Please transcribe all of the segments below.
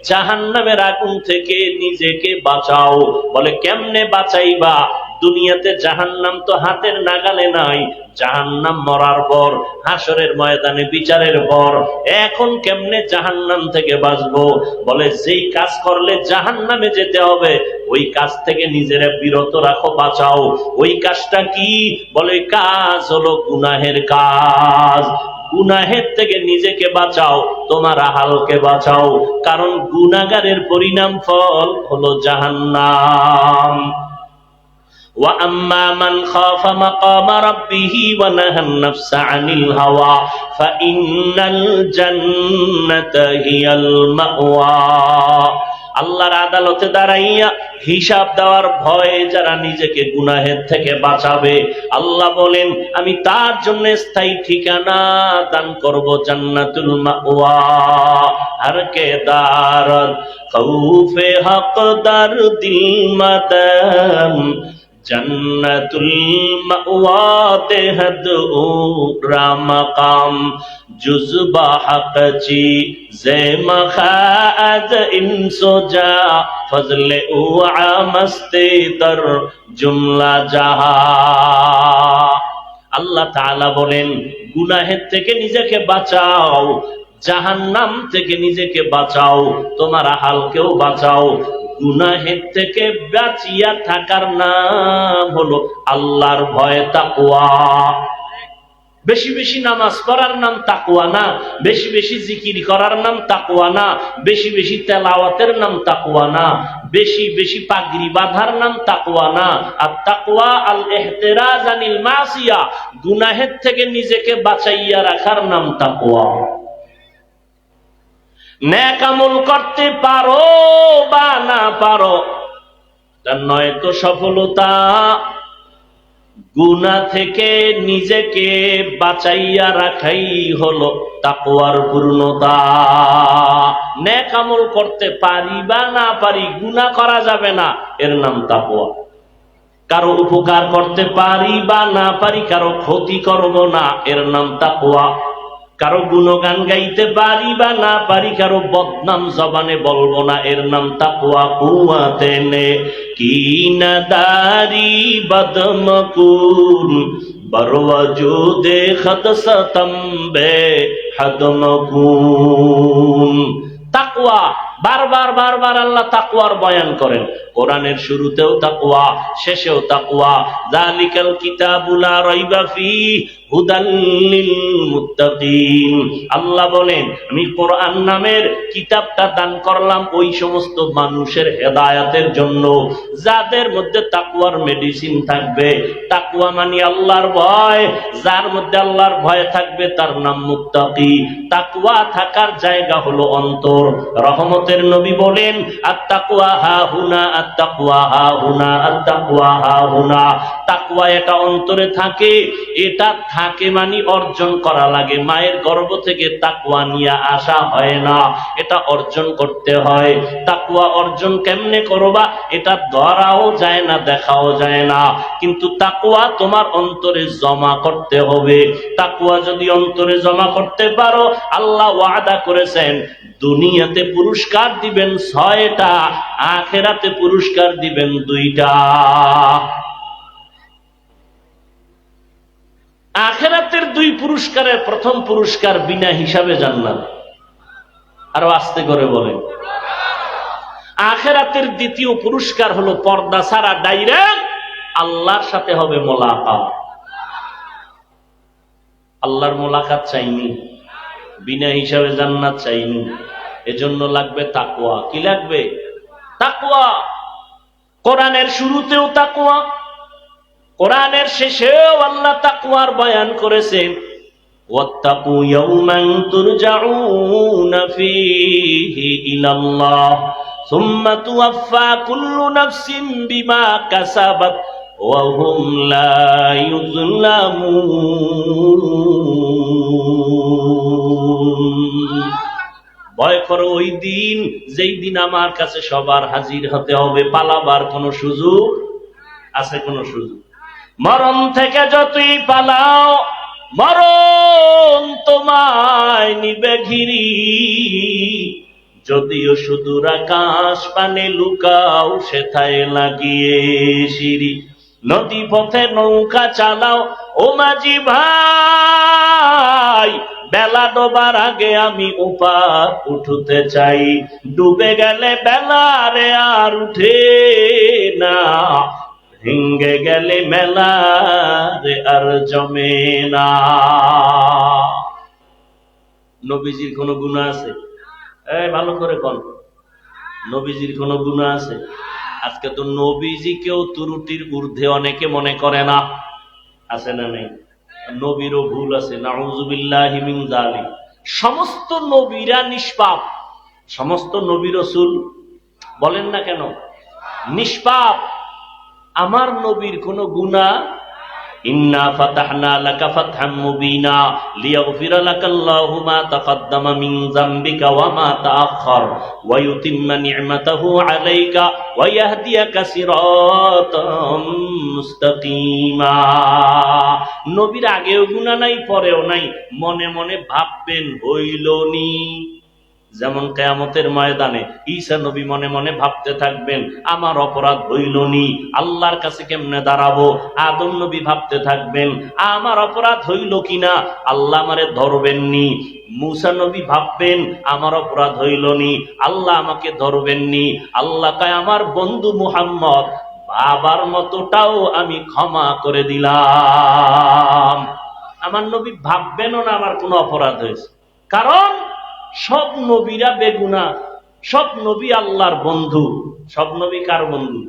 জাহান্নামের আগুন থেকে নিজেকে বাঁচাও। বলে কেমনে বাঁচাইবা? দুনিয়াতে জাহান্নাম তো হাতের নাগালে নাই, জাহান্নাম মরার পর, হাসরের ময়দানে বিচারের পর। এখন কেমনে জাহান্নাম থেকে বাঁচবো? বলে যেই কাজ করলে জাহান্নামে যেতে হবে ওই কাজ থেকে নিজেরা বিরত রাখো, বাঁচাও। ওই কাজটা কি? বলে কাজ হলো গুনাহের কাজ। গুনাহের থেকে নিজেকে বাঁচাও, তোমার আহালকে বাঁচাও, কারণ গুনাহগারের পরিণাম ফল হলো জাহান্নাম। وَأَمَّا مَنْ خَافَ مَقَامَ رَبِّهِ وَنَهَى النَّفْسَ عَنِ الْهَوَى فَإِنَّ الْجَنَّةَ هِيَ الْمَأْوَى। আল্লাহর আদালতে দাঁড়াইয়া হিসাব দেওয়ার ভয়ে যারা নিজেকে গুনাহের থেকে বাঁচাবে, আল্লাহ বলেন আমি তার জন্য স্থায়ী ঠিকানা দান করব, জান্নাতুল মাওয়া। আর কে দারত খৌফে হকদার দিল মাদাম, জান্নাতুল মাওয়া তেহদ উরা মাকাম, জুজবা হকচি জে মখাদ ইনসোজা, ফজলে উআ মস্তি দর জুমলা জাহা। আল্লাহ তাআলা বলেন গুনাহের থেকে নিজেকে বাঁচাও, জাহান্নাম থেকে নিজেকে বাঁচাও, তোমার আহালকেও বাঁচাও। গুনাহের থেকে বাঁচিয়া থাকার নাম হলো আল্লাহর ভয়, তাকওয়া। বেশি বেশি নামাজ পড়ার নাম তাকওয়া না, বেশি বেশি জিকির করার নাম তাকওয়া না, বেশি বেশি তেলাওয়াতের নাম তাকওয়া না, বেশি বেশি পাগড়ি বাঁধার নাম তাকওয়া না। আর তাকওয়া আল ইহতিরাজ আনিল মাসিয়া, গুনাহের থেকে নিজেকে বাঁচাইয়া রাখার নাম তাকওয়া। নেক আমল করতে পারো বা না পারো তার নয় তো সফলতা, গুনাহ থেকে নিজেকে বাঁচাইয়া রাখাই হলো তাকওয়ার পূর্ণতা। নেক আমল করতে পারি বা না পারি, গুনাহ করা যাবে না, এর নাম তাকওয়া। কারো উপকার করতে পারি বা না পারি, কারো ক্ষতি করব না, এর নাম তাকওয়া। কারো গুণগান গাইতে পারি বা না পারি, কারো বদনাম জবানে বলবো না, এর নাম তাকওয়া। কুওয়াতে নে কি নাদারি বদমকুন, বরওয়াজুদে খতসতম বে হদমকুন। তাকওয়া বারবার বারবার আল্লাহ তাকওয়ার বয়ান করেন। কোরআনের শুরুতেও তাকওয়া, শেষেও তাকওয়া। যালিকাল কিতাবু লা রাইবা ফীহি হুদাল লিল মুত্তাকিন। আল্লাহ বলেন আমি কোরআন নামের কিতাবটা দান করলাম ওই সমস্ত মানুষের হেদায়েতের জন্য যাদের মধ্যে তাকওয়ার মেডিসিন থাকবে। তাকওয়া মানে আল্লাহর ভয়, যার মধ্যে আল্লাহর ভয় থাকবে তার নাম মুত্তাকি। তাকওয়া থাকার জায়গা হলো অন্তর। রহমতের নবী বলেন আত-তাকওয়া হাহুনা, আত-তাকওয়া হাহুনা, আত-তাকওয়া হাহুনা। তাকওয়া এটা অন্তরে থাকে, এটা থাকে মানে অর্জন করা লাগে। মায়ের গর্ভ থেকে তাকওয়া নিয়ে আসা হয় না, এটা অর্জন করতে হয়। তাকওয়া অর্জন কেমনে করবা এটা ধরাও যায় না, দেখাও যায় না, কিন্তু তাকওয়া তোমার অন্তরে জমা করতে হবে। তাকওয়া যদি অন্তরে জমা করতে পারো, আল্লাহ ওয়াদা করেছেন দুনিয়াতে পুরস্কার দিবেন 6টা, আখিরাতে পুরস্কার দিবেন 2টা। আখিরাতের 2 পুরস্কারের প্রথম পুরস্কার বিনা হিসাবে জান্নাত। আরো আস্তে করে বলেন। আখিরাতের দ্বিতীয় পুরস্কার হলো পর্দা ছাড়া ডাইরেক্ট আল্লাহর সাথে হবে মোলাকাত। আল্লাহর মোলাকাত চাইনি, বিনা হিসাবে জান্নাত চাইনি, এজন্য লাগবে তাকওয়া। কি লাগবে? তাকওয়া। কোরআনের শুরুতেও তাকওয়া, কোরআনের শেষেও আল্লাহ তাকওয়ার বয়ান করেছেন। ওয়াত্তাকু ইয়াওমান তুরজাউনা ফীহি ইলাল্লাহ সুম্মা তুওয়াফফা কুল্লু নাফসিন বিমা কাসাবাত ওয়া হুম লা ইউযলামুন। ভয় করো ওই দিন, যেই দিন আমার কাছে সবার হাজির হতে হবে, পালাবার কোনো সুযোগ আছে? কোনো সুযোগ? মরণ থেকে যতই পালাও, মরণ তোমায় নিবে ঘিরি। যদিও সুদূর আকাশ পানে লুকাও সেথায় লাগিয়ে সিঁড়ি, নদী পথে নৌকা চালাও ও মাঝি ভাই, বেলা ডোবার আগে আমি ওপার উঠতে চাই, ডুবে গেলে বেলা রে আর উঠে না, ভেঙ্গে গেলে মেলা রে আর জমে না। নবীজির কোন গুনাহ আছে? ভালো করে কোন, নবীজির কোন গুনাহ আছে? আজকে তো নবীজিকেও ত্রুটির ঊর্ধ্বে অনেকে মনে করে না, আছে না নেই? নবীরও ভুল আছে, নাউযুবিল্লাহি মিন যালিক। সমস্ত নবীরা নিষ্পাপ, সমস্ত নবী রাসূল বলেন না কেন নিষ্পাপ। আমার নবীর কোন গুনাহ, ইন্না ফাতাহনা লাকা ফাতহাম মুবিনা লিয়াগফিরা লাকাল্লাহু মা তাকাদ্দামা মিন যামবিকা ওয়া মা তাআখার ওয়া ইউতিম্মা নি'মাতাহু আলাইকা ওয়া ইয়াহদিয়াকা সিরাতাম মুস্তাকিমা। নবীর আগেও গুনাহ নাই, পরেও নাই, মনে মনে ভাববেন হইলনি। যেমন কিয়ামতের ময়দানে ঈসা নবী মনে মনে ভাবতে থাকবেন আমার অপরাধ হইলনি, আল্লাহর কাছে কেমনে দাঁড়াবো। আদম নবী ভাবতে থাকবেন আমার অপরাধ হইল কিনা, আল্লাহ আমারে ধরবেননি। মূসা নবী ভাববেন আমার অপরাধ হইলনি, আল্লাহ আমাকে ধরবেননি। আল্লাহ কয় আমার বন্ধু মুহাম্মদ বাবার মতোটাও আমি ক্ষমা করে দিলাম। আমার নবী ভাববেনও না আমার কোনো অপরাধ হয়েছে, কারণ সব নবীরা বেগুনাহ, সব নবী আল্লাহর বন্ধু। সব নবী কার বন্ধু?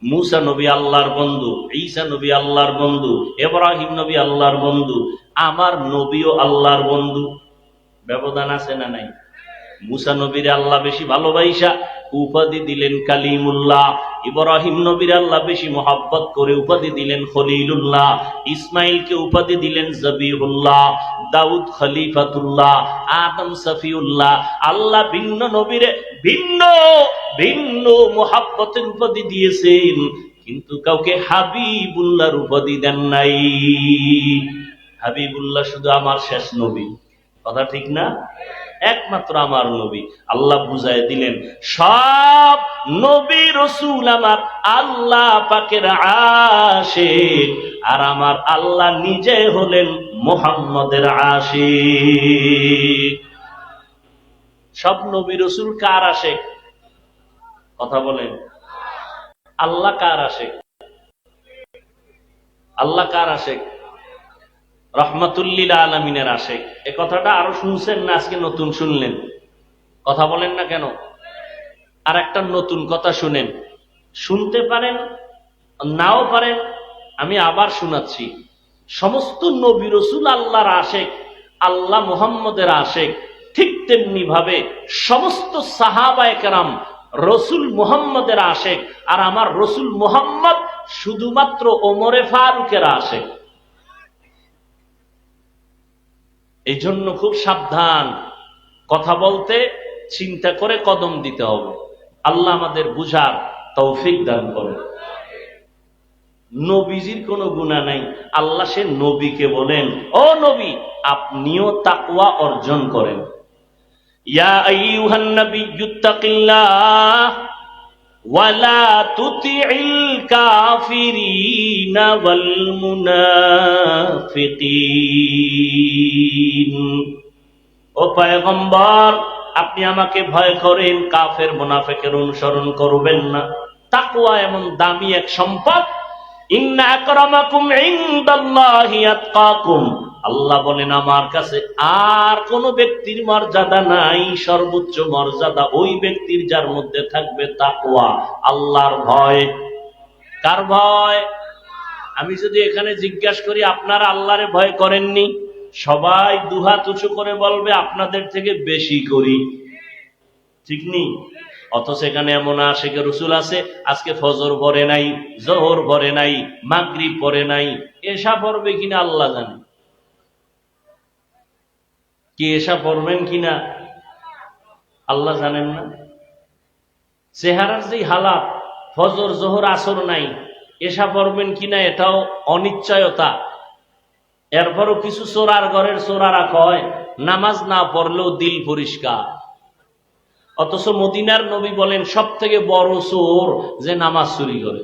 মূসা নবী আল্লাহর বন্ধু, ঈসা নবী আল্লাহর বন্ধু, ইব্রাহিম নবী আল্লাহর বন্ধু, আমার নবীও আল্লাহর বন্ধু। ব্যবধান আছে না নাই? মূসা নবীর আল্লাহ বেশি ভালোবাসা উপাধি দিলেন কালিমুল্লাহ, ইব্রাহিম নবীর আল্লাহ বেশি মহব্বত করে উপাধি দিলেন খলিলুল্লাহ, ইসমাইলকে উপাধি দিলেন জবিহুল্লাহ, দাউদ খলিফাতুল্লাহ, আদম সফিউল্লাহ। আল্লাহ ভিন্ন নবীরে ভিন্ন ভিন্ন মহব্বতের উপাধি দিয়েছেন, কিন্তু কাউকে হাবিবুল্লাহর উপাধি দেন নাই। হাবিবুল্লাহ শুধু আমার শেষ নবী, কথা ঠিক না? একমাত্র আমার নবী। আল্লাহ বুঝায় দিলেন সব নবী রাসূল আমার আল্লাহ পাকের আশিক, আর আমার আল্লাহ নিজে হলেন মুহাম্মদের আশিক। সব নবী রাসূল কার আশিক? কথা বলেন, আল্লাহ কার আশিক? আল্লাহ কার আশিক? রহমাতুল্লিল আলামিনের আশিক। এ কথাটা আরো শুনছেন না আজকে নতুন শুনলেন? কথা বলেন না কেন? আর একটা নতুন কথা শুনেন, শুনতে পারেন নাও পারেন, আমি আবার শোনাচ্ছি। সমস্ত নবী রাসূল আল্লাহর আশিক, আল্লাহ মুহাম্মদের আশিক। ঠিক তেমনি ভাবে সমস্ত সাহাবায়ে কেরাম রাসূল মুহাম্মদের আশিক, আর আমার রাসূল মুহাম্মদ শুধুমাত্র ওমরে ফারুকের আশিক। এই জন্য খুব সাবধান, কথা বলতে চিন্তা করে কদম দিতে হবে। আল্লাহ আমাদের বুঝার তৌফিক দান করেন। নবীজির কোনো গুনাহ নাই, আল্লাহ সে নবীকে বলেন ও নবী আপনিও তাকওয়া অর্জন করেন। ইয়া আইয়ুহান নাবিয়্যুত্তাকিল্লাহ ওয়ালা তুতিইল কাফিরিনা ওয়াল মুনাফিকিন। ও পয়গম্বর আপনি আমাকে ভয় করেন, কাফের মুনাফিকের অনুসরণ করবেন না। তাকওয়া এমন দামি এক সম্পদ, ইন্না আকরামাকুম ইনদাল্লাহি আতকাকুম। আল্লাহ বলেন আমার কাছে আর কোন ব্যক্তির মর্যাদা নাই, সর্বোচ্চ মর্যাদা ওই ব্যক্তির যার মধ্যে থাকবে তাকওয়া, আল্লাহর ভয়। কার ভয়? আমি যদি এখানে জিজ্ঞাসা করি আপনারা আল্লাহরে ভয় করেননি, সবাই দুহাত উঁচু করে বলবে আপনাদের থেকে বেশি করি, ঠিক নেই? অথচ এখানে এমন আশিকে রাসূল আছে আজকে ফজর পড়ে নাই, যোহর পড়ে নাই, মাগরিব পড়ে নাই, এশা পড়বে কিনা আল্লাহ জানে। কি এশা পড়বেন কিনা আল্লাহ জানেন না? চেহারার যে হালাত, ফজর যোহর আসর নাই, এশা পড়বেন কিনা এটাও অনিশ্চয়তা। এরপরও কিছু চোরার ঘরের চোরারা কয় নামাজ না পড়লেও দিল পরিষ্কার। অথচ মদিনার নবী বলেন সব থেকে বড় চোর যে নামাজ চুরি করে।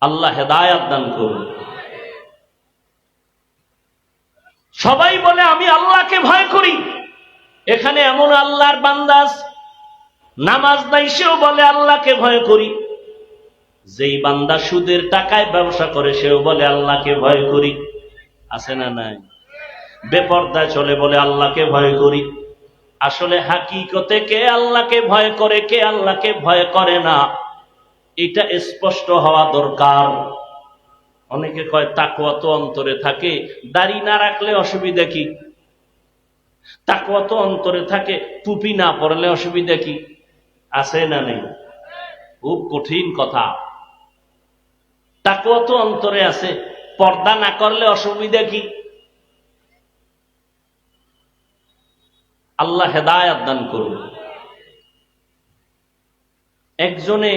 আল্লাহ হেদায়াত দান করুন। সবাই বলে আমি আল্লাহকে ভয় করি। এখানে এমন আল্লাহর বান্দা নামাজ নাই, সেও বলে আল্লাহকে ভয় করি। যেই বান্দা সুদের টাকায় ব্যবসা করে সেও বলে আল্লাহকে ভয় করি। আছে না নাই? বেপরদায় চলে বলে আল্লাহকে ভয় করি। আসলে হাকিকতে কে আল্লাহকে ভয় করে, কে আল্লাহকে ভয় করে না, এটা স্পষ্ট হওয়া দরকার। অনেকে কয় তাকওয়া তো অন্তরে থাকে, দাড়ি না রাখলে অসুবিধা কি? তাকওয়া তো অন্তরে থাকে, টুপি না পরলে অসুবিধা কি? আছে না নেই? খুব কঠিন কথা। তাকওয়া তো অন্তরে আছে, পর্দা না করলে অসুবিধা কি? আল্লাহ হেদায়াত দান করুন। একজনে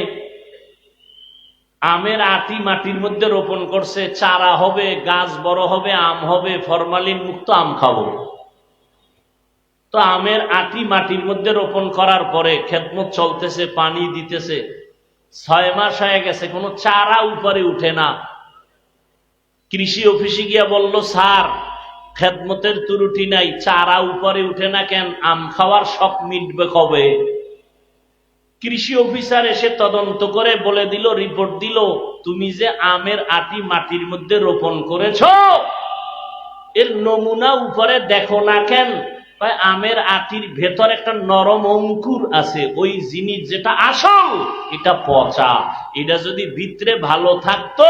আমের আটি মাটির মধ্যে রোপণ করছে, চারা হবে, গাছ বড় হবে, আম হবে, ফরমালিন মুক্ত আম খাবো। তো আমের আটি মাটির মধ্যে রোপণ করার পরে খেদমত চলতেছে, পানি দিতেছে, 6 মাস হয়ে গেছে, কোনো চারা উপরে উঠে না। কৃষি অফিসে গিয়া বলল, স্যার খেদমতের ত্রুটি নাই, চারা উপরে উঠে না কেন, আম খাওয়ার শখ মিটবে কবে? কৃষি অফিসার এসে তদন্ত করে বলে দিল, রিপোর্ট দিল, তুমি যে আমের আটি মাটির মধ্যে রোপণ করেছ এর নমুনা উপরে দেখো না কেন? আমের আটির ভেতর একটা নরম অঙ্কুর আছে, ওই জিনিস যেটা আসল এটা পচা। এটা যদি ভিতরে ভালো থাকতো,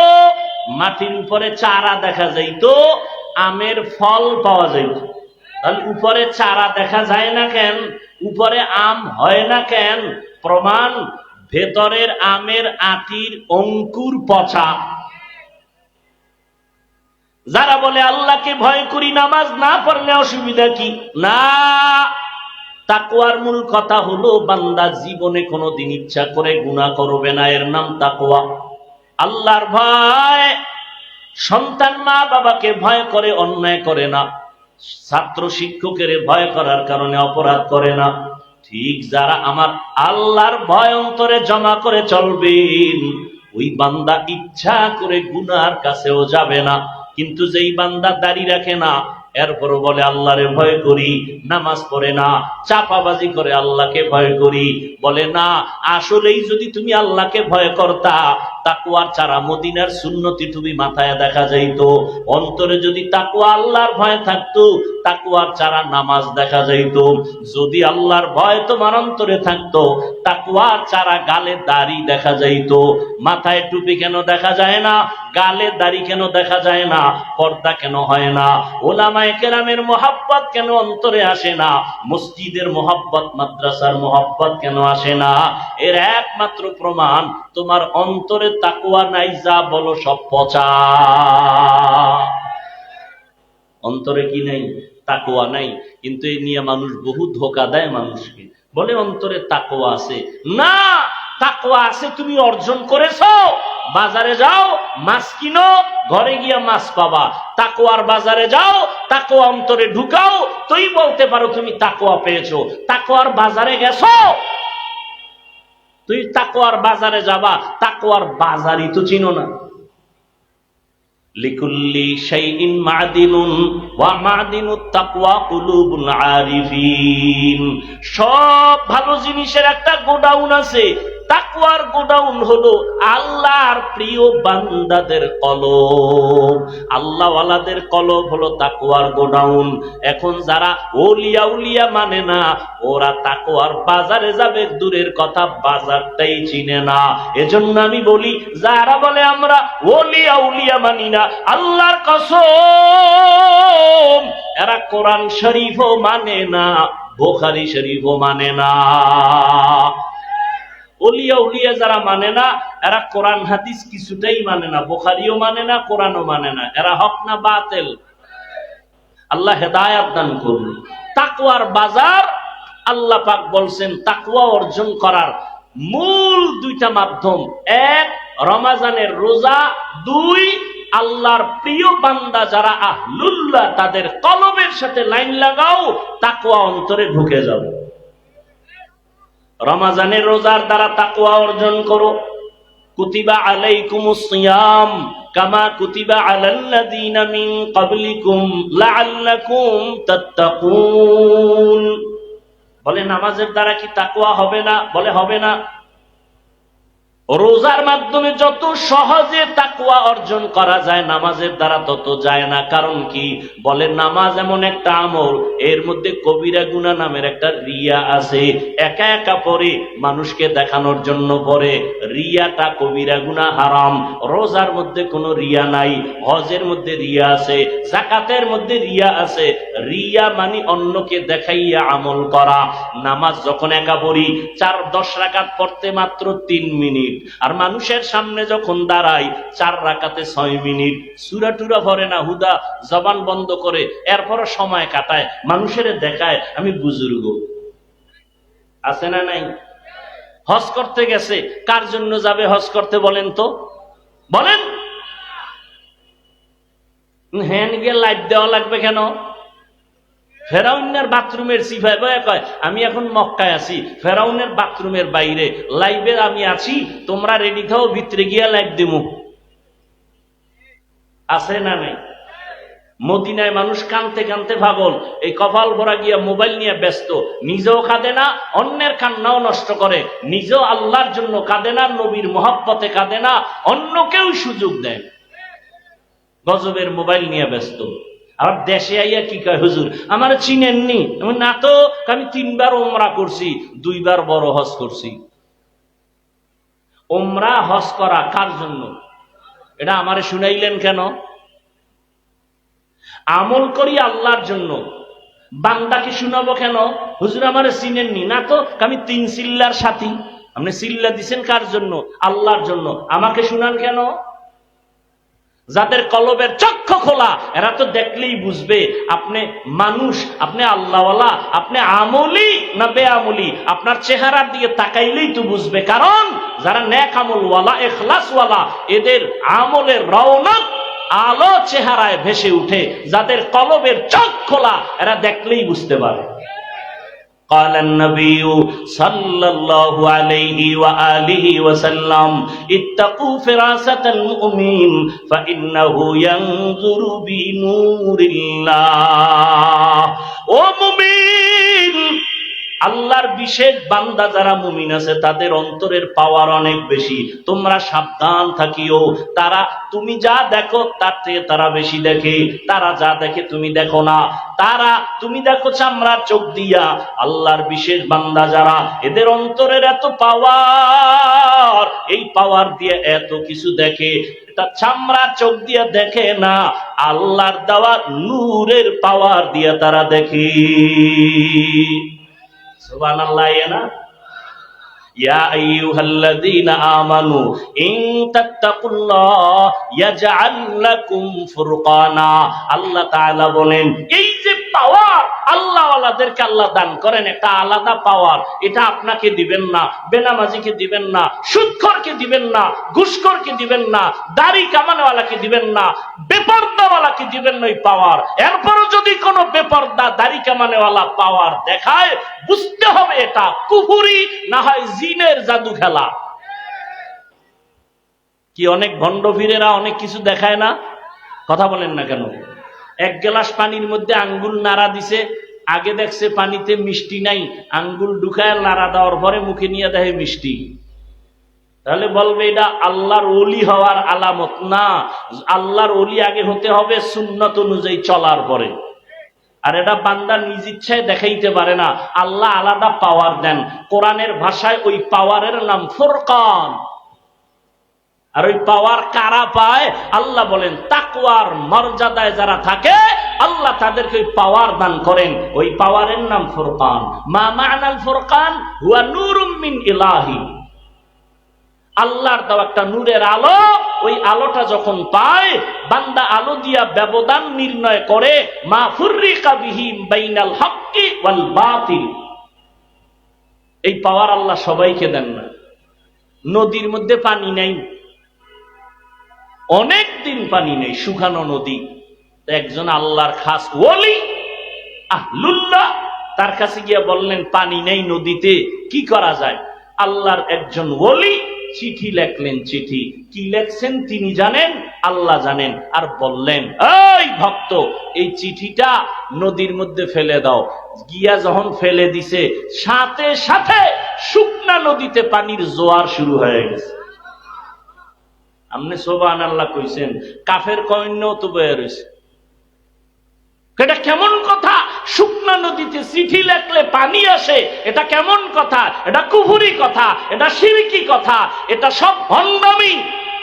মাটির উপরে চারা দেখা যাইতো, আমের ফল পাওয়া যাইত। তাহলে উপরে চারা দেখা যায় না কেন? উপরে আম হয় না কেন? প্রমাণ, ভেতরের আমের আটির অঙ্কুর পচা। যারা বলে আল্লাহকে ভয় করি, নামাজ না পড়লে অসুবিধা কি? না, তাকওয়ার মূল কথা হলো বান্দা জীবনে কোনোদিন ইচ্ছা করে গুনাহ করবে না, এর নাম তাকওয়া। আল্লাহর ভয়। সন্তান মা বাবাকে ভয় করে, অন্যায় করে না। ছাত্র শিক্ষকের ভয় করার কারণে অপরাধ করে না। ঠিক যারা আমার আল্লাহর ভয় অন্তরে জমা করে চলবেন, ওই বান্দা ইচ্ছা করে গুনার কাছেও যাবে না। কিন্তু যেই বান্দা দাড়ি রাখে না, এরপরও বলে আল্লাহরে ভয় করি, নামাজ পড়ে না, চাপাবাজি করে আল্লাহকে ভয় করি, বলে না আসলেই যদি তুমি আল্লাহকে ভয় করতা, তাকওয়ার চারা মদিনার সুন্নতি তুমি মাথায় দেখা যাইতো। অন্তরে যদি তাকওয়া আল্লাহর ভয় থাকতো, তাকওয়ার চারা নামাজ দেখা যাইতো। যদি আল্লাহর ভয় তোমার অন্তরে থাকতো, তাকওয়ার চারা গালে দাড়ি দেখা যাইতো। মাথায় টুপি কেন দেখা যায় না? গালে দাড়ি কেন দেখা যায় না? পর্দা কেন হয় না? ওলামায়ে কেরামের মহব্বত কেন অন্তরে আসে না? মসজিদের মহব্বত, মাদ্রাসার মহব্বত কেন আসে না? এর একমাত্র প্রমাণ, তোমার অন্তরে তাকওয়া নাই, যা বলো সব পচা। অন্তরে কি নাই? তাকওয়া নাই। কিন্তু এই নিয়ে মানুষ বহু ধোঁকা দেয় মানুষকে, বলে অন্তরে তাকওয়া আছে। না, তাকওয়া আছে তুমি অর্জন করেছো, বাজারে যাও মাছ কিনো, ঘরে গিয়া মাছ পাবা। তাকওয়ার বাজারে যাও, তাকওয়া অন্তরে ঢুকাও, তুই বলতে পারো তুমি তাকওয়া পেয়েছো। তাকওয়ার বাজারে গেছো, তুই তাকওয়ার বাজারে যাবা, তাকওয়ার বাজারই তো চিনো না। লিকুল্লি শাইইন মাদিনুন ওয়া মাদিনুত তাকওয়া কুলুবুল আরিফিন। সব ভালো জিনিসের একটা গোডাউন আছে। তাকওয়ার গোডাউন হলো আল্লাহর প্রিয় বান্দাদের কলব। আল্লাহওয়ালাদের কলব হলো তাকওয়ার গোডাউন। এখন যারা ওলিয়া উলিয়া মানে না, ওরা তাকওয়ার বাজারে যাবে দূরের কথা, বাজারটাই চিনে না। এজন্য আমি বলি, যারা বলে আমরা ওলিয়া উলিয়া মানি না, আল্লাহর কসম এরা কোরআন শরীফও মানে না, বুখারী শরীফও মানে না। ওলিয়া উলিয়া যারা মানে না, এরা কোরআন হাদিস কিছুটাই মানে না, বুখারীও মানে না, কোরআনও মানে না। এরা হক না বাতিল? আল্লাহ হেদায়াত দান করুন। তাকওয়ার বাজার, আল্লাহ পাক বলছেন তাকওয়া অর্জন করার মূল 2টা মাধ্যম, 1 রমজানের রোজা, 2 আল্লাহর প্রিয় বান্দা যারা আহলুল্লাহ তাদের কলবের সাথে লাইন লাগাও, তাকওয়া অন্তরে ঢুকে যাবে। রমজানের রোজার দ্বারা তাকওয়া অর্জন করো। কুতিবা আলাইকুমুস সিয়াম কামা কুতিবা আলাল্লাযীনা মিন ক্বাবলিকুম লাআল্লাকুম তাত্তাকুন। বলে নামাজের দ্বারা কি তাকওয়া হবে না? বলে হবে না। রোজার মাধ্যমে যত সহজে তাকওয়া অর্জন করা যায় নামাজের দ্বারা তত যায় না। কারণ কি? বলে নামাজ এমন একটা আমল, এর মধ্যে কবিরা গুনাহ নামের একটা রিয়া আছে। একা একা পড়ে, মানুষকে দেখানোর জন্য পড়ে, রিয়াটা কবিরা গুনাহ, হারাম। রোজার মধ্যে কোনো রিয়া নাই, হজের মধ্যে রিয়া আছে, যাকাতের মধ্যে রিয়া আছে। রিয়া মানে অন্যকে দেখাইয়া আমল করা। নামাজ যখন একা পড়ি, 4-10 রাকাত পড়তে মাত্র 3 মিনিট, আর মানুষের সামনে যখন দাঁড়াই 4 রাকাতে 6 মিনিট। সূরা টুরা পড়ে না, হুদা জবান বন্ধ করে, এরপর সময় কাটায়, মানুষের দেখায় আমি বুজুর্গ। আছে না নাই? হজ করতে গেছে, কার জন্য যাবে হজ করতে বলেন তো? বলেন। হ্যান গিয়ে লাইট দেওয়া লাগবে কেন? ফেরাউনের বাথরুমের সিফায় বয়ে কয় আমি এখন মক্কায় আছি, ফেরাউনের বাথরুমের বাইরে লাইভে আমি আছি, তোমরা রেডি থাও, ভিতরে গিয়া লাইভ দিমু। আছে না নাই? মদিনায় মানুষ কানতে কানতে পাগল, এই কপাল ভরা গিয়া মোবাইল নিয়ে ব্যস্ত, নিজেও কাঁদে না, অন্যের কান্নাও নষ্ট করে, নিজেও আল্লাহর জন্য কাঁদে না, নবীর মহব্বতে কাঁদে না, অন্যকেও সুযোগ দেয়, গজবের মোবাইল নিয়ে ব্যস্ত। আর দেশে আইয়া কি কয়, হুজুর আমার চিনেননি? আমি না তো, আমি 3 বার ওমরা করছি, 2 বার বড় হজ করছি। ওমরা হজ করা কার জন্য? এটা আমারে শুনাইলেন কেন? আমল করি আল্লাহর জন্য, বান্দাকে শুনাবো কেন? হুজুর আমারে চিনেননি? না তো, আমি 3 চিল্লার সাথী। আপনি চিল্লা দিছেন কার জন্য? আল্লাহর জন্য। আমাকে শুনান কেন? যাদের কলবের চক্ষু খোলা, এরা তো দেখলেই বুঝবে আপনি মানুষ, আপনি আল্লাহওয়ালা, আপনি আমলি না বেআমলি। আপনার চেহারার দিকে তাকাইলেই তো বুঝবে। কারণ যারা নেক আমলওয়ালা, ইখলাসওয়ালা, এদের আমলের রওনক আলো চেহারায় ভেসে উঠে। যাদের কলবের চোখ খোলা, এরা দেখলেই বুঝতে পারে। قال النبي صلى الله عليه وآله وسلم اتقوا فراسة المؤمن فإنه ينظر بنور الله। ও মুমিন, আল্লাহর বিশেষ বান্দা যারা মুমিন আছে, তাদের অন্তরের পাওয়ার অনেক বেশি। তোমরা সাবধান থাকিও। তারা, তুমি যা দেখো তার থেকে তারা বেশি দেখে। তারা যা দেখে তুমি দেখো না। তারা, তুমি দেখো চামড়ার চোখ দিয়া। আল্লাহর বিশেষ বান্দা যারা, এদের অন্তরের এত পাওয়ার, এই পাওয়ার দিয়ে এত কিছু দেখে। এটা চামড়ার চোখ দিয়ে দেখে না, আল্লাহর দেওয়া নূরের পাওয়ার দিয়ে তারা দেখে। সুবহানাল্লাহ। না ইয়া আইয়ুহাল্লাযীনা আমানু ইন তাত্তাকুল্লাহ ইয়াজআল লাকুম ফুরকানা। আল্লাহ তাআলা বলেন, এই যে পাওয়ার আল্লাহওয়ালাদেরকে আল্লাহ দান করেন, একটা আলাদা পাওয়ার। এটা আপনাকে দিবেন না, বেনামাজিকে দিবেন না, সুদখোরকে দিবেন না, ঘুষখোরকে দিবেন না, দাড়ি কামানেওয়ালাকে দিবেন না, বেপরদাওয়ালাকে দিবেন না এই পাওয়ার। এরপরও যদি কোনো বেপরদা দাড়ি কামানেওয়ালা পাওয়ার দেখায়, বুঝতে হবে এটা কুফরি, না হয় জিনের জাদু খেলা। কি অনেক ভণ্ড ফিরেরা অনেক কিছু দেখায় না? কথা বলেন না কেন? 1 গ্লাস পানির মধ্যে আঙ্গুল নাড়া দিছে, আগে দেখছে পানিতে মিষ্টি নাই, আঙ্গুল ঢুকায় নাড়া দেওয়ার পরে মুখে নিয়ে দেখে মিষ্টি। তাহলে বলবে এটা আল্লাহর ওলি হওয়ার আলামত না। আল্লাহর ওলি আগে হতে হবে সুন্নত অনুযায়ী চলার পরে। আর এটা বান্দা নিজ ইচ্ছায় দেখাইতে পারে না, আল্লাহ আলাদা পাওয়ার দেন। কোরআনের ভাষায় ওই পাওয়ারের নাম ফুরকান। আর ওই পাওয়ার কারা পায়? আল্লাহ বলেন তাকওয়ার মর্যাদায় যারা থাকে, আল্লাহ তাদেরকে ওই পাওয়ার দান করেন। ওই পাওয়ারের নাম ফুরকান। মা মা'নাল ফুরকান হুয়া নূরুম মিন ইলাহি। আল্লাহর দেওয়া একটা নূরের আলো, ওই আলোটা যখন পায়, বান্দা আলো দিয়া ব্যবধান নির্ণয় করে। মা ফুররিকা বিহি বাইনাল হক্কি ওয়াল বাতিল। এই পাওয়ার আল্লাহ সবাইকে দেন না। নদীর মধ্যে পানি নাই, অনেক দিন পানি নেই, শুকানো নদী। একজন আল্লাহর খাস ওলি, আহলুল্লাহ, তার কাছে গিয়ে বললেন পানি নেই নদীতে, কি করা যায়? আল্লাহর একজন ওলি চিঠি লেখলেন। চিঠি কি লেখছেন তিনি জানেন, আল্লাহ জানেন। আর বললেন, এই ভক্ত, এই চিঠিটা নদীর মধ্যে ফেলে দাও। গিয়া যখন ফেলে দিছে, সাথে সাথে শুকনা নদীতে পানির জোয়ার শুরু হয়ে গেছে। আপনি সুবহানাল্লাহ কইছেন, কাফের কইন্যও তো বয়ে রয়েছে। এটা কেমন কথা? শুকনা নদীতে চিঠি লেখলে পানি আসে, এটা কেমন কথা? এটা কুফরি কথা, এটা শিরকি কথা, এটা সব ভণ্ডামি।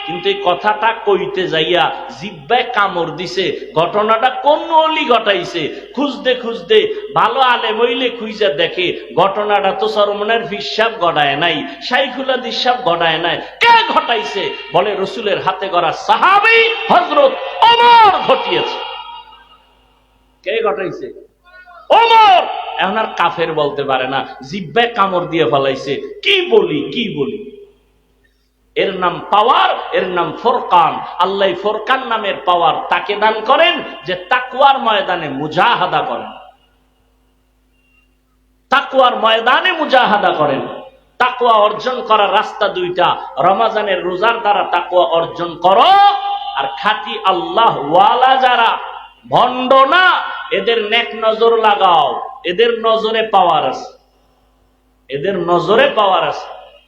কিন্তু এই কথাটা কইতে যাইয়া জিহ্বায় কামড় দিছে। ঘটনাটা কোন ওলি ঘটাইছে? খুঁজতে খুঁজতে ভালো আলেম হইলে খুঁজে দেখে ঘটনাটা তো চরমনের ফিসাব গড়ায় নাই, শাইখুল হাদিস সাহেব গড়ায় নাই। কে ঘটাইছে? বলে রসুলের হাতে গড়া সাহাবী হযরত ওমর ঘটিয়েছে। কে ঘটাইছে? ওমর। এখন আর কাফের বলতে পারে না, জিহ্বায় কামড় দিয়ে ফেলাইছে। কি বলি, কি বলি? এর নাম পাওয়ার, এর নাম ফুরকান। আল্লাহ ফুরকান নামের পাওয়ার তাকে দান করেন যে তাকওয়ার ময়দানে মুজাহাদা করেন। তাকওয়ার ময়দানে মুজাহাদা করেন। তাকওয়া অর্জন করার রাস্তা দুইটা। রমজানের রোজার দ্বারা তাকওয়া অর্জন করো, আর খাঁটি আল্লাহ ওয়ালা যারা, ভণ্ড না, এদের নেক নজর লাগাও। এদের নজরে পাওয়ার আছে, এদের নজরে পাওয়ার আছে।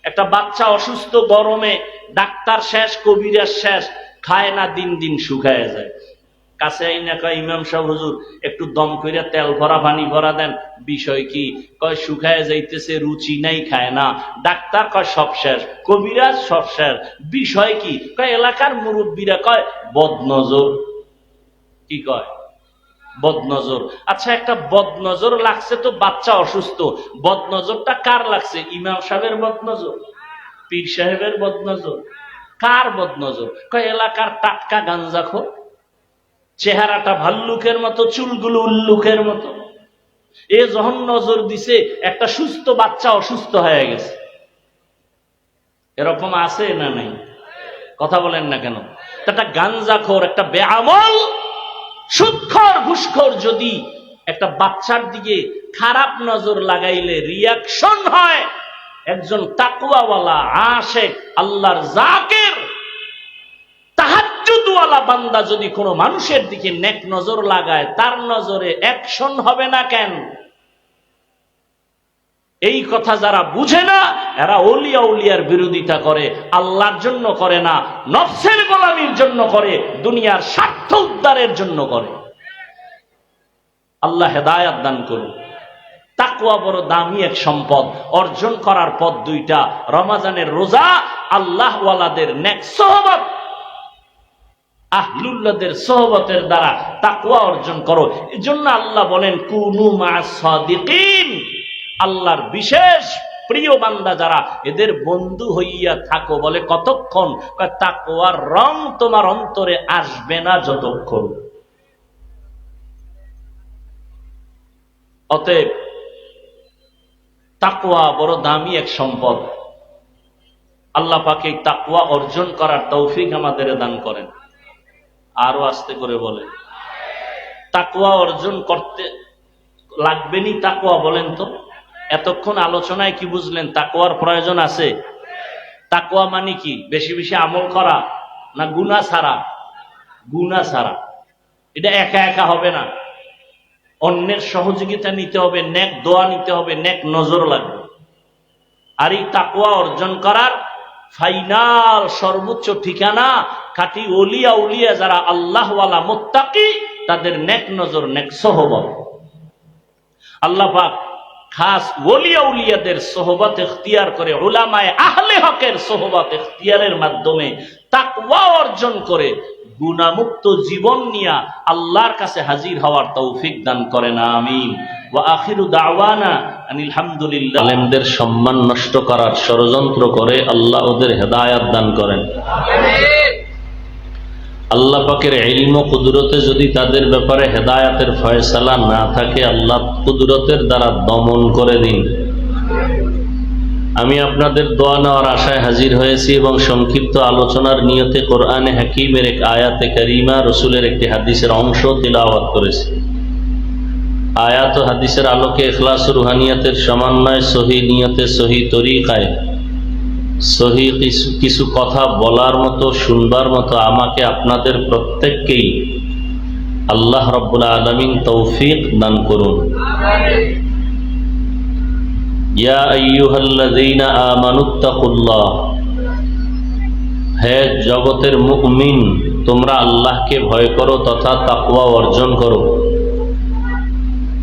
একটা বাচ্চা অসুস্থ, গরমে ডাক্তার শেষ, কবিরাজ শেষ, খায় না, দিন দিন শুকায় যায়। কাছে আইনা কয়, ইমাম সাহেব হুজুর একটু দম কইরা তেল ভরা পানি ভরা দেন। বিষয় কি? কয় শুকায় যাইতেছে, রুচি নাই, খায় না। ডাক্তার কয় সব শেষ, কবিরাজ সব শেষ। বিষয় কি? কয় এলাকার মুরব্বীরা কয় বদনজর। কি কয়? বদনজর। আচ্ছা, একটা বদনজর লাগছে তো, বাচ্চা অসুস্থ, বদনজরটা কার লাগছে? ইমাম সাহেবের বদনজর, পীর সাহেবের বদনজর? কার বদনজর? কয় এলাকার টাটকা গাঞ্জাখোর, চেহারাটা ভাল্লুকের মতো, চুলগুলো উল্লুকের মতো। এ যখন নজর দিছে, একটা সুস্থ বাচ্চা অসুস্থ হয়ে গেছে। এরকম আছে না নাই? কথা বলেন না কেন? একটা গাঞ্জাখোর, একটা বেআমল, সুদখোর, ঘুষখোর যদি একটা বাচ্চার দিকে খারাপ নজর লাগাইলে রিয়াকশন হয়, একজন তাকওয়াওয়ালা আশিক আল্লাহর জাকির তাহাজ্জুদওয়ালা বান্দা যদি কোনো মানুষের দিকে নেক নজর লাগায়, তার নজরে অ্যাকশন হবে না কেন? এই কথা যারা বুঝে না, এরা ওলিয়া উলিয়ার বিরোধিতা করে, আল্লাহর জন্য করে না, নফসের গোলামির জন্য করে, দুনিয়ার স্বার্থ উদ্ধারের জন্য করে। আল্লাহ হেদায়াত দান করুন। তাকওয়া বড় দামি এক সম্পদ। অর্জন করার পথ দুইটা। রমজানের রোজা, আল্লাহ ওয়ালাদের নেক সোহবত, আহলুল্লাহদের সোহবতের দ্বারা তাকওয়া অর্জন করো। এজন্য আল্লাহ বলেন কুনু মা'আস সাদিকিন। আল্লাহর বিশেষ প্রিয় বান্দা যারা, এদের বন্ধু হইয়া থাকো। বলে কতক্ষণ? তাকওয়ার রং তোমার অন্তরে আসবে না যতক্ষণ। অতএব তাকওয়া বড় দামি এক সম্পদ। আল্লাহ পাক এই তাকওয়া অর্জন করার তৌফিক আমাদের দান করেন। আরো আস্তে করে বলেন, তাকওয়া অর্জন করতে লাগবেনি তাকওয়া? বলেন তো, এতক্ষণ আলোচনায় কি বুঝলেন? তাকওয়ার প্রয়োজন আছে। তাকওয়া মানে কি? বেশি বেশি আমল করা না গুনাহ ছাড়া? গুনাহ ছাড়া। এটা একা একা হবে না, অন্যের সহযোগিতা নিতে হবে, নেক দোয়া নিতে হবে, নেক নজর লাগবে। আর এই তাকওয়া অর্জন করার ফাইনাল সর্বোচ্চ ঠিকানা খাঁটি ওলিয়া উলিয়া যারা আল্লাহওয়ালা মুত্তাকি, তাদের নেক নজর, নেক সোহবত। আল্লাহ পাক খাস ওলিয়া উলিয়াদের সোহবত ইখতিয়ার করে, উলামায়ে আহলে হকের সোহবত ইখতিয়ারের মাধ্যমে তাকওয়া অর্জন করে গুনাহমুক্ত জীবন নিয়ে আল্লাহর কাছে হাজির হওয়ার তৌফিক দান করেন। আমিন। ওয়া আখিরু দাওয়ানা আনিল হামদুলিল্লাহ। আলেমদের সম্মান নষ্ট করার ষড়যন্ত্র করে আল্লাহ ওদের হেদায়াত দান করেন। আমিন। আল্লাহ পাকের ইলম ও কুদরতে যদি তাদের ব্যাপারে হেদায়াতের ফয়সালা না থাকে, আল্লাহ কুদরতের দ্বারা দমন করে দিন। আমি আপনাদের দোয়া নেওয়ার আশায় হাজির হয়েছি এবং সংক্ষিপ্ত আলোচনার নিয়তে কোরআনে হাকিমের এক আয়াতে কারিমা, রসুলের একটি হাদিসের অংশ তিলাওয়াত করেছি। আয়াত ও হাদিসের আলোকে ইখলাস ও রুহানিয়াতের সমন্বয়ে সহি নিয়তে সহি তরিকায় সহি কিছু কথা বলার মতো শুনবার মতো আমাকে আপনাদের প্রত্যেককেই আল্লাহ রাব্বুল আলামিন তৌফিক দান করুন। ইয়া আইয়ুহাল্লাযীনা আমানুত্তাকুল্লাহ, হে জগতের মুমিন, তোমরা আল্লাহকে ভয় করো তথা তাকওয়া অর্জন করো।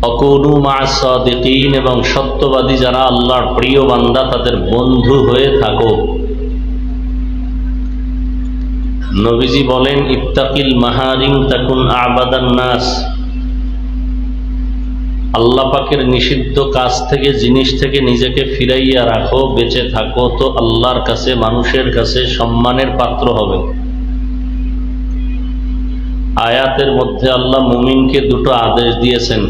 অকুনু মা'আস সাদিকিন, এবং সত্যবাদী যারা আল্লাহর প্রিয় বান্দা তাদের বন্ধু হয়ে থাকো। নবীজি বলেন, ইত্তাকিল মাহারিম তাকুন আবাদান নাস, আল্লাহ পাকের নিষিদ্ধ কাজ থেকে জিনিস থেকে নিজেকে ফিরাইয়া রাখো, বেঁচে থাকো, তো আল্লাহর কাছে মানুষের কাছে সম্মানের পাত্র হবে। আয়াতের মধ্যে আল্লাহ মুমিনকে দুটো আদেশ দিয়েছেন।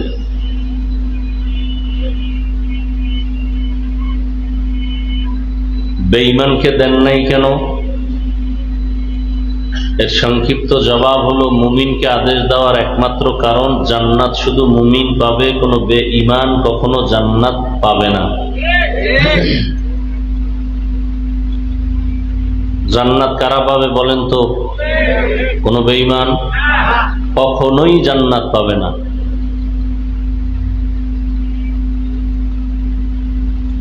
বেঈমানকে দেন নাই কেন? এর সংক্ষিপ্ত জবাব হলো, মুমিনকে আদেশ দেওয়ার একমাত্র কারণ, জান্নাত শুধু মুমিন পাবে, কোনো বেঈমান কখনো জান্নাত পাবে না। জান্নাত কারা পাবে বলেন তো? কোনো বেঈমান কখনোই জান্নাত পাবে না।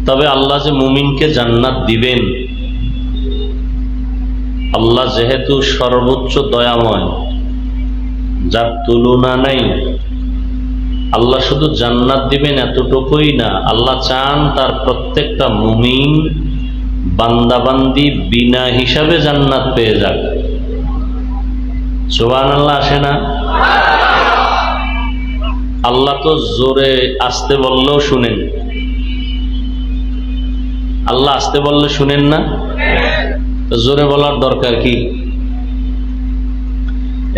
তবে আল্লাহ যে মুমিনকে জান্নাত দিবেন, আল্লাহ যেহেতু সর্বোচ্চ দয়াময়, যার তুলনা নাই, আল্লাহ শুধু জান্নাত দিবেন এতটুকুই না, আল্লাহ চান তার প্রত্যেকটা মুমিন বান্দাবান্দি বিনা হিসাবে জান্নাত পেয়ে যাক। সুবহানাল্লাহ আসে না? আল্লাহ তো জোরে আসতে বললেও শুনেন। আল্লাহ আসতে বললে শুনেন না? জোরে বলার দরকার কি?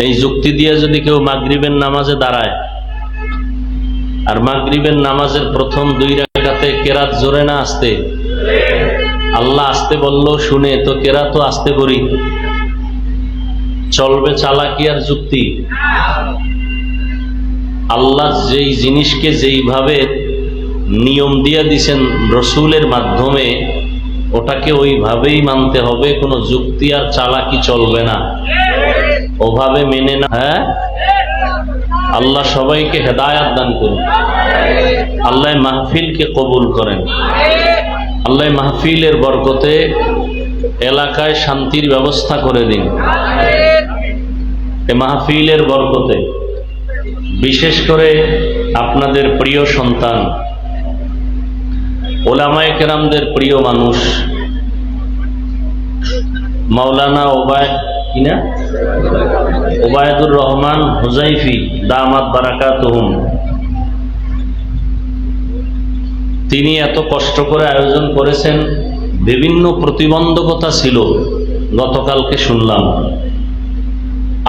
এই যুক্তি দিয়ে যদি কেউ মাগরিবের নামাজে দাঁড়ায় আর মাগরিবের নামাজের প্রথম 2 রাকাতে কেরাত জোরে না আসতে, আল্লাহ আসতে বললেও শুনে, তো কেরাতও আসতে করি, চলবে চালাকি আর যুক্তি? আল্লাহ যেই জিনিসকে যেইভাবে নিয়ম দিয়ে দিছেন রসুলের মাধ্যমে, ওটাকে ওইভাবেই মানতে হবে, কোনো যুক্তি আর চালাকি চলবে না, ওভাবে মেনে না। হ্যাঁ, আল্লাহ সবাইকে হেদায়াত দান করুন, আল্লাহ মাহফিলকে কবুল করেন, আল্লাহ মাহফিলের বরকতে এলাকায় শান্তির ব্যবস্থা করে দিন। এই মাহফিলের বরকতে বিশেষ করে আপনাদের প্রিয় সন্তান, ওলামায়ে কেরামদের প্রিয় মানুষ মাওলানা ওবায়দুর রহমান হুজাইফি দামাত বারাকাতুহুম, তিনি এত কষ্ট করে আয়োজন করেছেন। বিভিন্ন প্রতিবন্ধকতা ছিল, গতকালকে শুনলাম।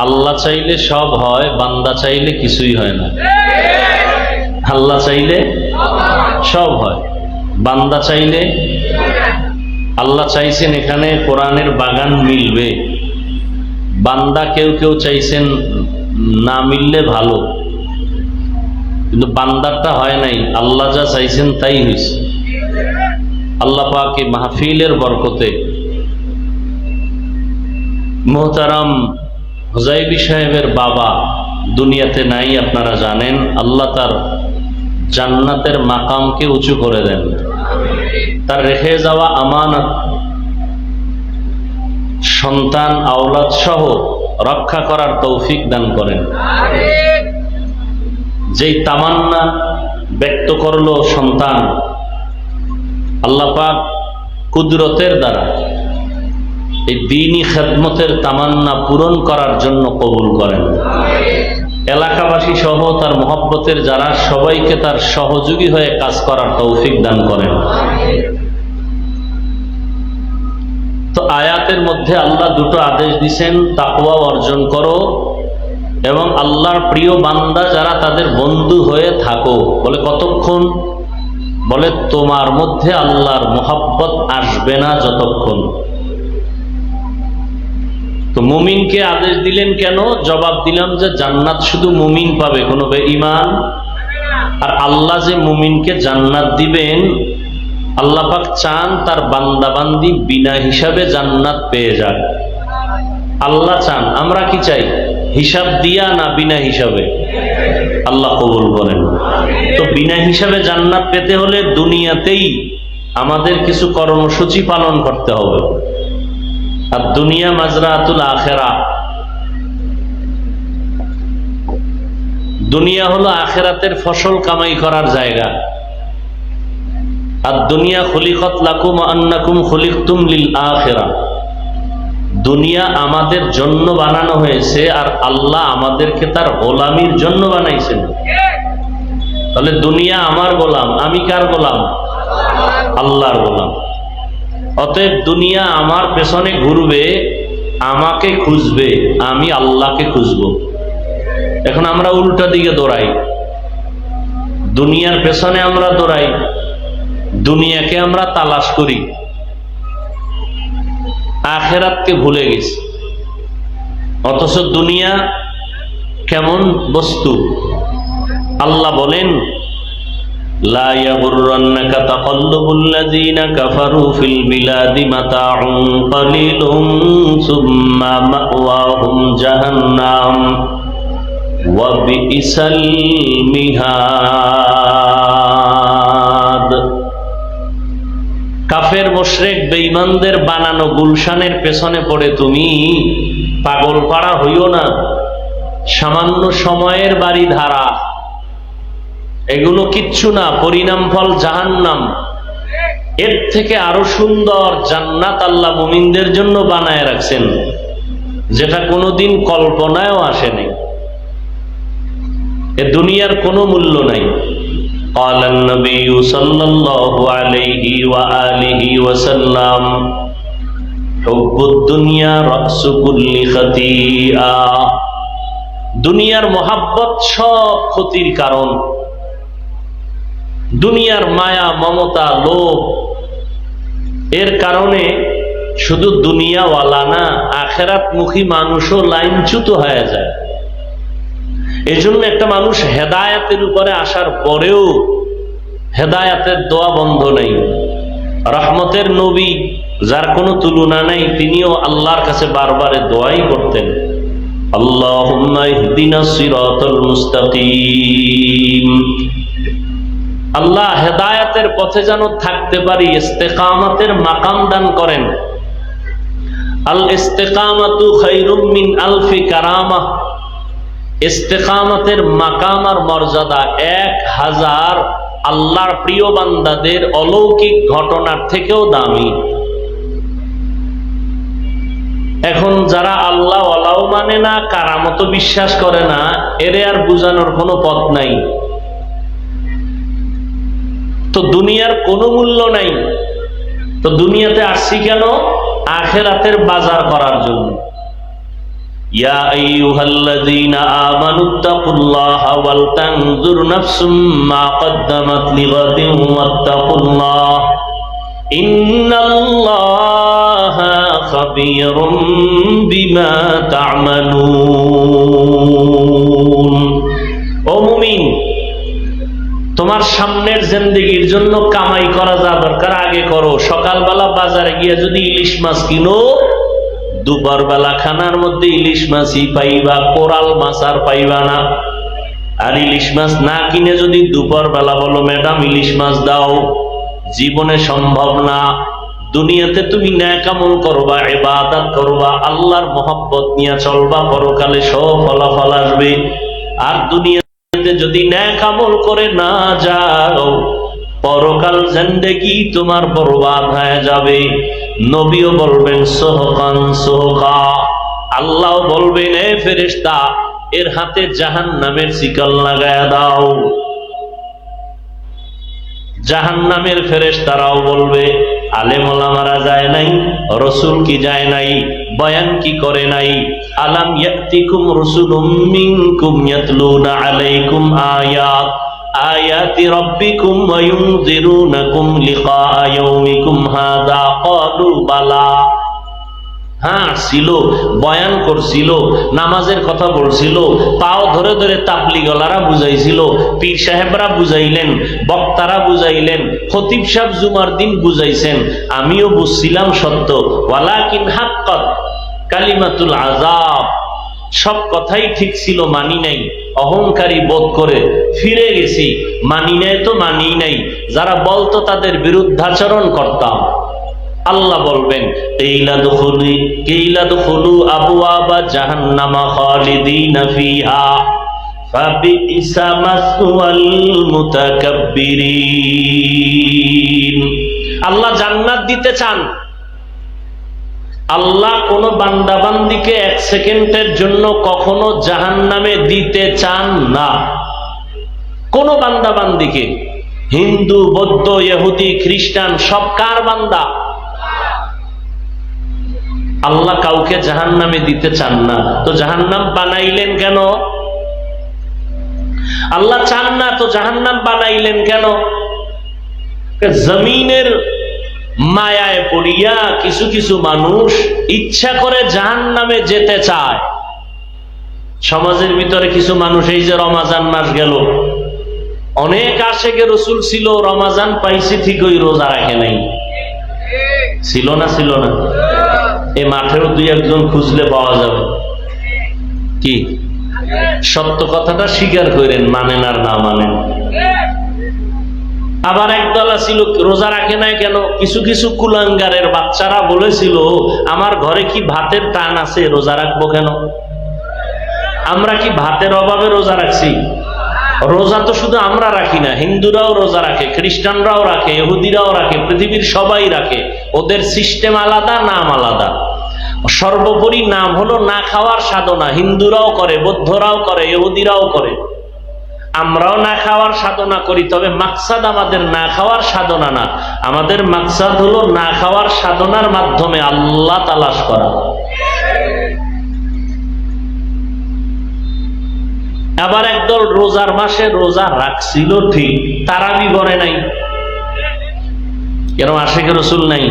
আল্লাহ চাইলে সব হয়, বান্দা চাইলে কিছুই হয় না। আল্লাহ চাইলে সব হয়, বান্দা চাইলে। আল্লাহ চাইছেন এখানে কোরআনের বাগান মিলবে, বান্দা কেউ কেউ চাইছেন না মিললে ভালো, কিন্তু বান্দারটা হয় নাই। আল্লাহ যা চাইছেন তাই হয়েছে। আল্লাহ পাক এই মাহফিলের বরকতে মোহতারাম হুজাইবি সাহেবের বাবা দুনিয়াতে নাই, আপনারা জানেন। আল্লাহ তার জান্নাতের মাকামকে উঁচু করে দেন, তার রেখে যাওয়া আমানত সন্তান আওলাদ সহ রক্ষা করার তৌফিক দান করেন। যেই তামান্না ব্যক্ত করলো সন্তান, আল্লাহ পাক কুদরতের দ্বারা এই দ্বীনি খেদমতের তামান্না পূরণ করার জন্য কবুল করেন। এলাকাবাসী সহ তার মহব্বতের যারা, সবাইকে তার সহযোগী হয়ে কাজ করার তৌফিক দান করেন। তো আয়াতের মধ্যে আল্লাহ দুটো আদেশ দিয়েছেন, তাকওয়া অর্জন করো এবং আল্লাহর প্রিয় বান্দা যারা তাদের বন্ধু হয়ে থাকো। বলে কতক্ষণ? বলে তোমার মধ্যে আল্লাহর মহব্বত আসবে না যতক্ষণ। তো মুমিনকে আদেশ দিলেন কেন? জবাব দিলাম যে জান্নাত শুধু মুমিন পাবে, কোনো বেঈমান আর আল্লাহ যে মুমিনকে জান্নাত দিবেন, আল্লাহ পাক চান তার বান্দা বান্দি বিনা হিসাবে জান্নাত পেয়ে যাক। আল্লাহ চান, আমরা কি চাই? হিসাব দিয়া না বিনা হিসাবে? আল্লাহ কবুল করেন। তো বিনা হিসাবে জান্নাত পেতে হলে দুনিয়াতেই আমাদের কিছু কর্মসূচি পালন করতে হবে। আর দুনিয়া মাজরাতুল আখিরা, দুনিয়া হলো আখিরাতের ফসল কামাই করার জায়গা। আর দুনিয়া খুলিকাত লাকুম আন্নাকুম খুলিকতুম লিল আখিরা, দুনিয়া আমাদের জন্য বানানো হয়েছে আর আল্লাহ আমাদেরকে তার গোলামির জন্য বানাইছেন। তাহলে দুনিয়া আমার গোলাম, আমি কার গোলাম? আল্লাহর গোলাম। অতএব দুনিয়া আমার পেছনে ঘুরবে, আমাকে খুঁজবে, আমি আল্লাহকে খুঁজব। এখন আমরা উল্টা দিকে দৌড়াই, দুনিয়ার পেছনে আমরা দৌড়াই, দুনিয়াকে আমরা তালাশ করি, আখিরাতকে ভুলে গেছি। অথচ দুনিয়া কেমন বস্তু? আল্লাহ বলেন, লা ইয়াগুররান্নাকা তাকাল্লুবুল লাযীনা কাফারু ফিল বিলাদি মাতাউন কালিলুন সুম্মা মাওয়াহুম জাহান্নাম ওয়া বিইসাল মিহাদ। কাফের মুশরিক বেঈমানদের বানানো গুলশানের পেছনে পড়ে তুমি পাগল পাড়া হইও না। সামান্য সময়ের বাড়ি ধারা, এগুলো কিচ্ছু না, পরিণাম ফল জাহান্নাম। এর থেকে আরো সুন্দর জান্নাত আল্লাহ মুমিনদের জন্য বানায় রাখছেন, যেটা কোনোদিন কল্পনায়ও আসেনি। এ দুনিয়ার কোনো মূল্য নাই। قال النبي صلى الله عليه وآله وسلم حب الدنيا رأس كل خطيئة। দুনিয়ার মোহাব্বত সব ক্ষতির কারণ। দুনিয়ার মায়া, মমতা, লোভ, এর কারণে শুধু দুনিয়াওয়ালা না, আখিরাতমুখী মানুষও লাইনচ্যুত হয়ে যায়। এজন্য একটা মানুষ হেদায়েতের উপরে আসার পরেও হেদায়েতের দোয়া বন্ধ নেই। রহমতের নবী, যার কোনো তুলনা নাই, তিনিও আল্লাহর কাছে বারবার দোয়াই করতেন, আল্লাহুম্মা ইহদিনাস সিরাতাল মুস্তাকিম। আল্লাহ হেদায়েতের পথে যেন থাকতে পারি, ইস্তেকামতের মাকাম দান করেন। আল ইস্তেকামাতু খায়রুম মিন আলফি কারামাহ। ইস্তেকামতের মাকাম আর মর্যাদা 1000 আল্লাহর প্রিয় বান্দাদের অলৌকিক ঘটনার থেকেও দামি। এখন যারা আল্লাহ ওয়ালাও মানে না, কারামত বিশ্বাস করে না, এরে আর বুঝানোর কোনো পথ নাই। তো দুনিয়ার কোনো মূল্য নাই। তো দুনিয়াতে আসছি কেন? আখিরাতের বাজার করার জন্য। ইয়া আইয়ুহাল্লাযীনা আমানুত্তাকুল্লাহা ওয়াল তানজুর নাফসুম মা কদ্দামাত লিগাদিন ওয়াত্তাকুল্লাহ ইন্নাল্লাহা খাবীরুম বিমা তা'মালুন। ও মুমিন, তোমার সামনের জিন্দেগির জন্য কামাই করা যা দরকার আগে করো। সকালবেলা বাজারে গিয়ে যদি ইলিশ মাছ কিনো, দুপুর বেলা খানার মধ্যে ইলিশ মাছই পাইবা, কোরাল মাছ আর পাইবা না। আর ইলিশ মাছ না কিনে যদি দুপুর বেলা বলো ম্যাডাম ইলিশ মাছ দাও, জীবনে সম্ভব না। দুনিয়াতে তুমি নেক আমল করবা, ইবাদত করবা, আল্লাহর মহব্বত নিয়ে চলবা, পরকালে সব ফলাফল আসবে। আর দুনিয়াতে যদি নেক আমল করে না যাও, পরকাল জিন্দেগি তোমার বরবাদ হয়ে যাবে। নবীও বলবেন সোহকান সোহকা, আল্লাহ বলবেন এ ফেরেশতা এর হাতে জাহান্নামের শিকল লাগায়া দাও। জাহান্নামের ফেরেশতারাও বলবে আলেম ওলামারা যায় নাই, রাসূল কি যায় নাই, বয়ান কি করে নাই? আলাম ইয়াতিকুম রাসূলুম মিনকুম ইয়াতলুনা আলাইকুম আয়াতি রাব্বিকুম ওয়া ইউনযিরুনাকুম লিকা ইয়াউমিকুম হাযা ক্বালু বালা। হ্যাঁ ছিল, বয়ান করছিল, নামাজের কথা বলছিল, পাও ধরে ধরে তাবলীগলারা বুঝাইছিল, পীর সাহেবরা বুঝাইলেন, বক্তারা বুঝাইলেন, খতিব সাহেব জুমার দিন বুঝাইছেন, আমিও বুঝছিলাম সত্য। ওয়ালাকিন হাক্কাত কালিমাতুল আযাব, সব কথাই ঠিক ছিল, মানি নাই, অহংকারী বোধ করে ফিরে গেছি। মানি নাই তো মানি নাই, যারা বলতো তাদের বিরুদ্ধাচরণ করতাম। আল্লাহ বলবেন কাইলাদখুলু আবওয়াবা জাহান্নামা খালিদিনা ফিহা ফাবিইসা মাসওয়াল মুতাকাব্বিরিন। আল্লাহ জান্নাত দিতে চান। আল্লাহ কোন বান্দা বান্দিকে এক সেকেন্ডের জন্য কখনো জাহান্নামে দিতে চান না। কোন বান্দা বান্দিকে, হিন্দু, বৌদ্ধ, ইহুদি, খ্রিস্টান, সব কার বান্দা? আল্লাহ কাউকে জাহান্নামে দিতে চান না। তো জাহান্নাম বানাইলেন কেন? আল্লাহ চান না তো জাহান্নাম বানাইলেন কেন? জমিনের মায়ায় পড়িয়া কিছু কিছু মানুষ ইচ্ছা করে জাহান্নামে যেতে চায়। সমাজের ভিতরে কিছু মানুষ, এই যে রমাজান মাস গেল, অনেক আশেকে রসুল ছিল, রমাজান পাইছে ঠিকই, রোজা রাখে নাই। ছিল না? ছিল না? এই মাঠেও দুই একজন খুঁজলে পাওয়া যাবে। কি সত্য কথাটা স্বীকার করেন, মানেন আর না মানেন। আবার একদল ছিল রোজা রাখে নাই কেন? কিছু কিছু কুলাঙ্গারের বাচ্চারা বলেছিল, আমার ঘরে কি ভাতের টান আছে, রোজা রাখবো কেন? আমরা কি ভাতের অভাবে রোজা রাখছি? রোজা তো শুধু আমরা রাখি না, হিন্দুরাও রোজা রাখে, খ্রিস্টানরাও রাখে, ইহুদিরাও রাখে, পৃথিবীর সবাই রাখে। ওদের সিস্টেম আলাদা, নাম আলাদা। সর্বোপরি নাম হলো না খাওয়ার সাধনা। হিন্দুরাও করে, বৌদ্ধরাও করে, ইহুদিরাও করে। আমরাও না খাওয়ার সাধনা করি, তবে মাকসাদ আমাদের না খাওয়ার সাধনা না। আমাদের মাকসাদ হলো না খাওয়ার সাধনার মাধ্যমে আল্লাহ তালাশ করা। আবার একদল রোজার মাসে রোজা রাখছিল ঠিক, তারাবি পড়ে নাই। এরকম আশিকে রাসূল নাই।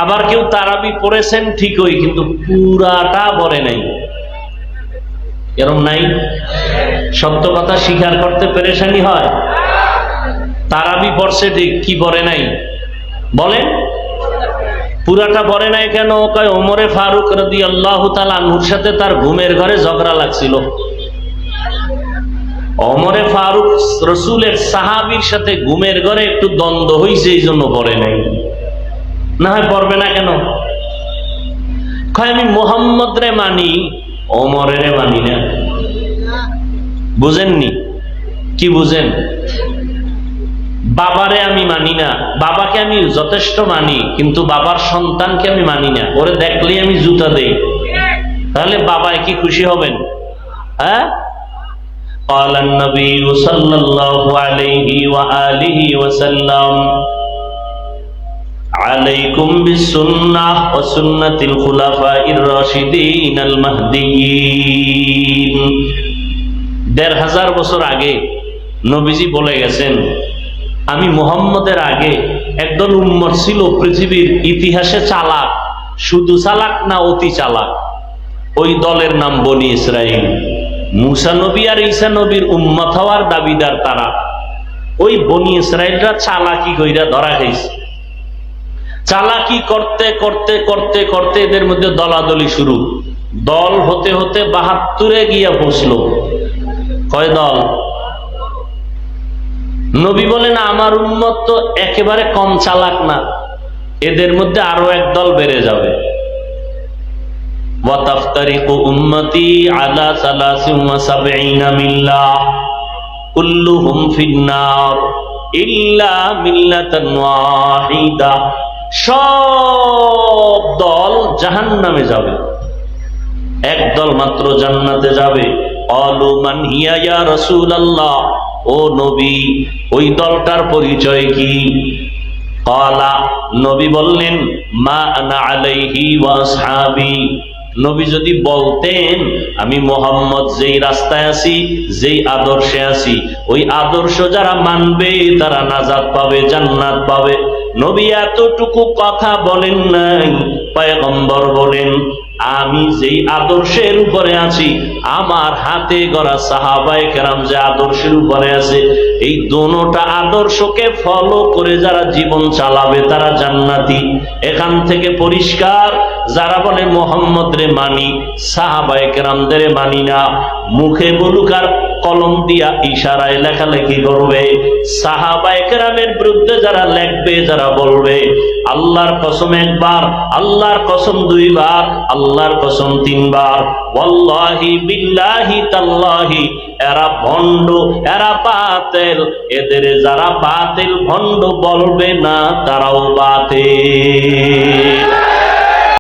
আবার কেউ তারাবি পড়েছেন ঠিকই, কিন্তু পুরাটা পড়ে নাই। এরকম নাই? সত্য কথা স্বীকার করতে পেরেশানি হয়। তারাবি পড়ছে ঠিক, কি পড়ে নাই বলেন? পুরাটা পড়ে নাই কেন? কয় ওমরে ফারুক রাদিয়াল্লাহু তাআলা আনহুর সাথে তার ঘুমের ঘরে ঝগড়া লাগছিল। ওমরে ফারুক রসুলের সাহাবীর সাথে ঘুমের ঘরে একটু দ্বন্দ্ব হয়েছে, এই জন্য পড়ে নাই। না হয় পড়বে না কেন? কয় আমি মুহাম্মদ রে মানি, ওমরের মানি না। বুঝেননি? কি বুঝেন? বাবারে আমি মানি না, বাবাকে আমি যথেষ্ট মানি, কিন্তু বাবার সন্তানকে আমি মানি না। ওরে দেখলেই আমি জুতা দেই। তাহলে বাবায় কি খুশি হবেন? হ্যাঁ? قال النبي صلى الله عليه وآله وسلم عليكم بالسنة وسنة الخلفاء الراشدين المهديين। ১৫০০ বছর আগে নবীজি বলে গেছেন, আমি মুহাম্মদের আগে একদল উম্মত ছিল পৃথিবীর ইতিহাসে চালাক, শুধু চালাক না, অতি চালাক। ওই দলের নাম বনি ইসরাইল। মুসা নবী আর ঈসা নবীর উম্মত হওয়ার দাবিদার তারা। ওই বনি ইসরাইলরা চালাকি কইরা ধরা খাইছে। চালাকি করতে করতে করতে করতে এদের মধ্যে দলাদলি শুরু। দল হতে হতে ৭২-এ গিয়া পৌঁছলো। কয় দল? নবী বলেন, আমার উম্মত তো একেবারে কম চালাক না, এদের মধ্যে আরো এক দল বেড়ে যাবে। وَتَفْتَرِقُ أُمَّتِي عَلَى 73 مِلَّةٍ كُلُّهُمْ فِي النَّارِ إِلَّا مِلَّةً وَاحِدَةً। সব দল জাহান্নামে যাবে, এক দল মাত্র জান্নাতে যাবে। ক্বালু মান হিয়া ইয়া রাসূলুল্লাহ, ও নবী ওই দলটার পরিচয় কি? ক্বালা, নবী বললেন, মা আনা আলাইহি ওয়া আসহাবি। নবী যদি বলতেন, আমি মুহাম্মদ যেই রাস্তায় আছি, যেই আদর্শে আছি, ওই আদর্শ যারা মানবে তারা নাজাত পাবে, জান্নাত পাবে। নবী এতটুকু কথা বলেন নাই, পয়গম্বর বলেন আমি যেই আদর্শের উপরে আছি, আমার হাতে গড়া সাহাবায়ে কেরাম যে আদর্শের উপরে আছে, এই দোনোটা আদর্শকে ফলো করে যারা জীবন চালাবে তারা জান্নাতি। এখান থেকে পরিষ্কার, যারা বলে মোহাম্মদ রে মানি, সাহাবায়ে কেরামদের মানি না, মুখে বলুক আর কলম দিয়া ইশারায় লেখালেখি করবে, সাহাবায়ে কেরামের বিরুদ্ধে যারা লেখবে, যারা বলবে, আল্লাহর কসম একবার, আল্লাহর কসম দুইবার, আল্লাহর কসম তিনবার, ওয়াল্লাহি বিল্লাহি তাল্লাহি, এরা ভণ্ড, এরা বাতিল। এদের যারা বাতিল ভণ্ড বলবে না, তারাও বাতিল।